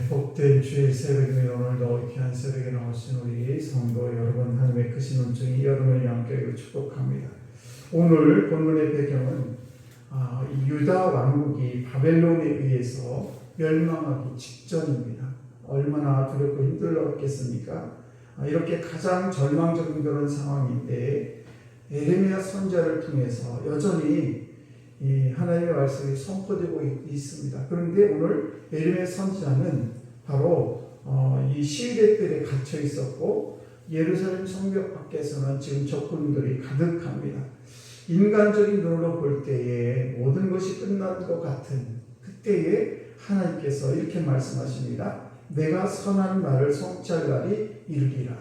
복된 주일 새벽에 오늘도 귀한 새벽에 나오신 우리 성도 여러분, 하나님의 크신 은총이 여러분을 함께 축복합니다. 오늘 본문의 배경은 유다 왕국이 바벨론에 의해서 멸망하기 직전입니다. 얼마나 두렵고 힘들었겠습니까? 이렇게 가장 절망적인 그런 상황인데 예레미야 선지자를 통해서 여전히 이 하나님의 말씀이 선포되고 있습니다. 그런데 오늘 예레미야 선지자는 바로 이 시위대들에 갇혀 있었고 예루살렘 성벽 밖에서는 지금 적군들이 가득합니다. 인간적인 눈으로 볼 때에 모든 것이 끝난 것 같은 그때에 하나님께서 이렇게 말씀하십니다. 내가 선한 말을 성취할 날이 이르리라.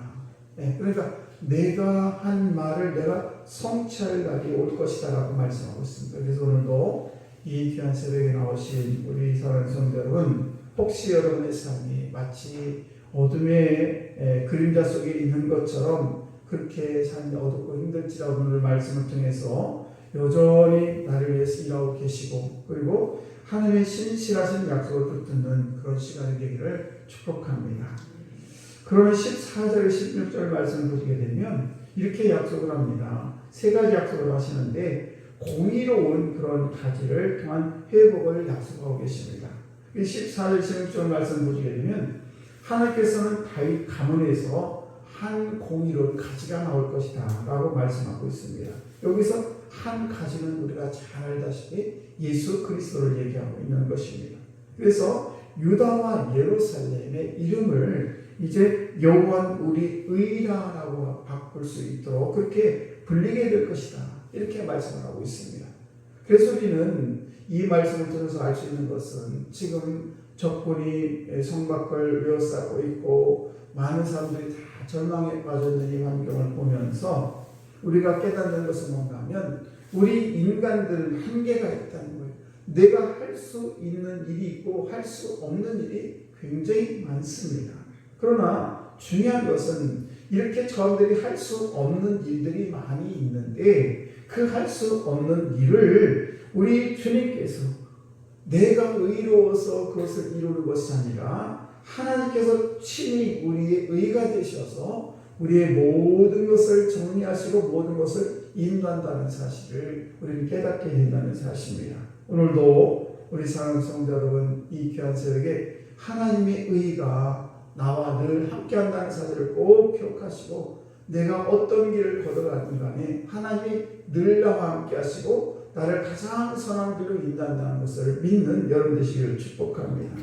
그러니까 내가 한 말을 내가 성취할 날이 올 것이다 라고 말씀하고 있습니다. 그래서 오늘도 이 귀한 새벽에 나오신 우리 사랑하는 성도 여러분, 혹시 여러분의 삶이 마치 어둠의 그림자 속에 있는 것처럼 그렇게 삶이 어둡고 힘들지라도 오늘 말씀을 통해서 여전히 나를 위해서 일하고 계시고 그리고 하나님의 신실하신 약속을 붙드는 그런 시간이 되기를 축복합니다. 그러면 14절, 16절 말씀을 보시게 되면 이렇게 약속을 합니다. 세 가지 약속을 하시는데 공의로운 그런 가지를 통한 회복을 약속하고 계십니다. 14절, 16절 말씀을 보시게 되면 하나님께서는 다윗 가문에서 한 공의로운 가지가 나올 것이다 라고 말씀하고 있습니다. 여기서 한 가지는 우리가 잘 알다시피 예수 그리스도를 얘기하고 있는 것입니다. 그래서 유다와 예루살렘의 이름을 이제 여호와는 우리 의라라고 바꿀 수 있도록 그렇게 불리게 될 것이다 이렇게 말씀을 하고 있습니다. 그래서 우리는 이 말씀을 들어서 알 수 있는 것은 지금 적군이 성 밖을 에워싸고 있고 많은 사람들이 다 절망에 빠져있는 이 환경을 보면서 우리가 깨닫는 것은 뭔가 하면 우리 인간들은 한계가 있다는 거예요. 내가 할 수 있는 일이 있고 할 수 없는 일이 굉장히 많습니다. 그러나 중요한 것은 이렇게 저들이 할 수 없는 일들이 많이 있는데 그 할 수 없는 일을 우리 주님께서 내가 의로워서 그것을 이루는 것이 아니라 하나님께서 친히 우리의 의가 되셔서 우리의 모든 것을 정리하시고 모든 것을 인도한다는 사실을 우리는 깨닫게 된다는 사실입니다. 오늘도 우리 사랑하는 성도 여러분, 이 귀한 새벽에 하나님의 의가 나와 늘 함께한다는 사실을 꼭 기억하시고 내가 어떤 길을 걸어가든 간에 하나님이 늘 나와 함께하시고 나를 가장 선한 길로 인도한다는 것을 믿는 여러분 되시기를 축복합니다.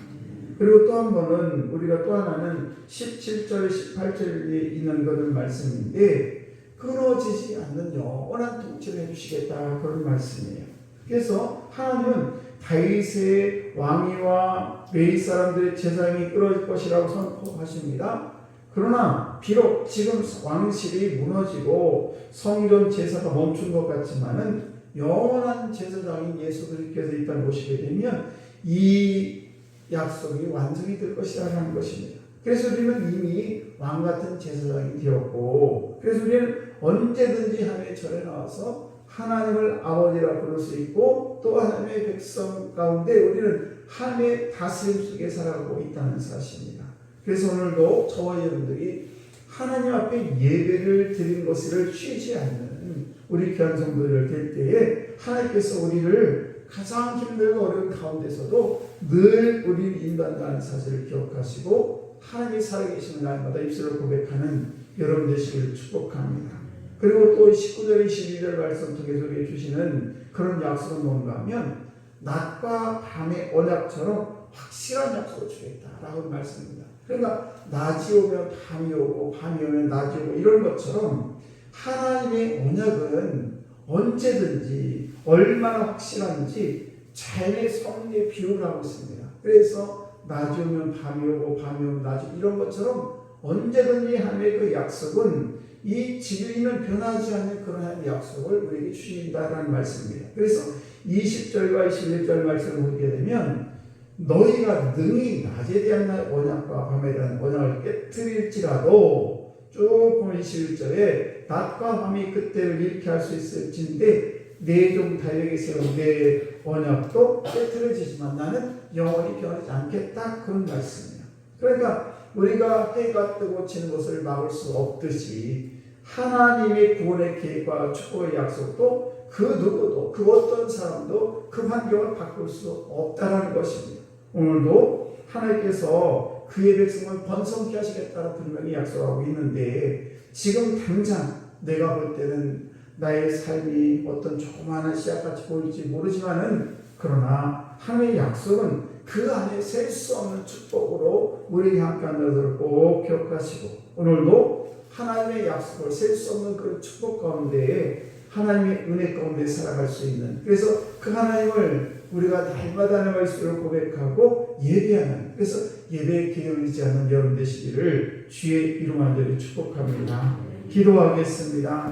그리고 또 한 번은 우리가 또 하나는 17절 18절에 있는 그런 말씀인데 끊어지지 않는 영원한 통치를 해주시겠다 그런 말씀이에요. 그래서 하나님은 다윗의 왕위와 레위 사람들의 제사장이 끊어질 것이라고 선포하십니다. 그러나 비록 지금 왕실이 무너지고 성전 제사가 멈춘 것 같지만은 영원한 제사장인 예수 그리스도께서 이 땅에 오시게 되면 이 약속이 완성이 될 것이라는 것입니다. 그래서 우리는 이미 왕같은 제사장이 되었고 그래서 우리는 언제든지 하나님의 절에 나와서 하나님을 아버지라 부를 수 있고 또 하나님의 백성 가운데 우리는 하나님의 다스림 속에 살아가고 있다는 사실입니다. 그래서 오늘도 저와 여러분들이 하나님 앞에 예배를 드린 것을 쉬지 않는 우리 귀한 성도들 될 때에 하나님께서 우리를 가장 힘들고 어려운 가운데서도 늘 우리를 인도한다는 사실을 기억하시고 하나님이 살아계시는 날마다 입술로 고백하는 여러분 되시기를 축복합니다. 그리고 또 19절 22절 말씀 통해서 우리에게 주시는 그런 약속은 뭔가 하면 낮과 밤의 언약처럼 확실한 약속을 주겠다라고 말씀입니다. 그러니까 낮이 오면 밤이 오고 밤이 오면 낮이 오고 이런 것처럼 하나님의 언약은 언제든지 얼마나 확실한지 자연의 섭리에 비유를 하고 있습니다. 그래서 낮이 오면 밤이 오고 밤이 오면 낮이 이런 것처럼 언제든지 하나님의 그 약속은 이 진리는 변하지 않는 그런 하나님의 약속을 우리에게 주신다라는 말씀입니다. 그래서 20절과 21절 말씀을 보게 되면 너희가 능히 낮에 대한 언약과 밤에 대한 언약을 깨뜨릴지라도 쭉 보면 21절에 낮과 밤이 그때를 잃게 할 수 있을진데 내 종 다윗에게 세운 내 언약도 깨트려지지만 나는 영원히 변하지 않겠다. 그런 말씀이에요. 그러니까 우리가 해가 뜨고 지는 것을 막을 수 없듯이 하나님의 구원의 계획과 축복의 약속도 그 누구도 그 어떤 사람도 그 환경을 바꿀 수 없다는 것입니다. 오늘도 하나님께서 그의 백성을 번성케 하시겠다고 분명히 약속하고 있는데 지금 당장 내가 볼 때는 나의 삶이 어떤 조그마한 씨앗같이 보일지 모르지만은 그러나 하나님의 약속은 그 안에 셀 수 없는 축복으로 우리에게 함께한다는 것을 꼭 기억하시고 오늘도 하나님의 약속을 셀 수 없는 그 축복 가운데 하나님의 은혜 가운데 살아갈 수 있는 그래서 그 하나님을 우리가 날마다 내 말씀으로 고백하고 예배하는 그래서 예배에 게을리지 않는 여러분 되시기를 주의 이름 안들이 축복합니다. 기도하겠습니다.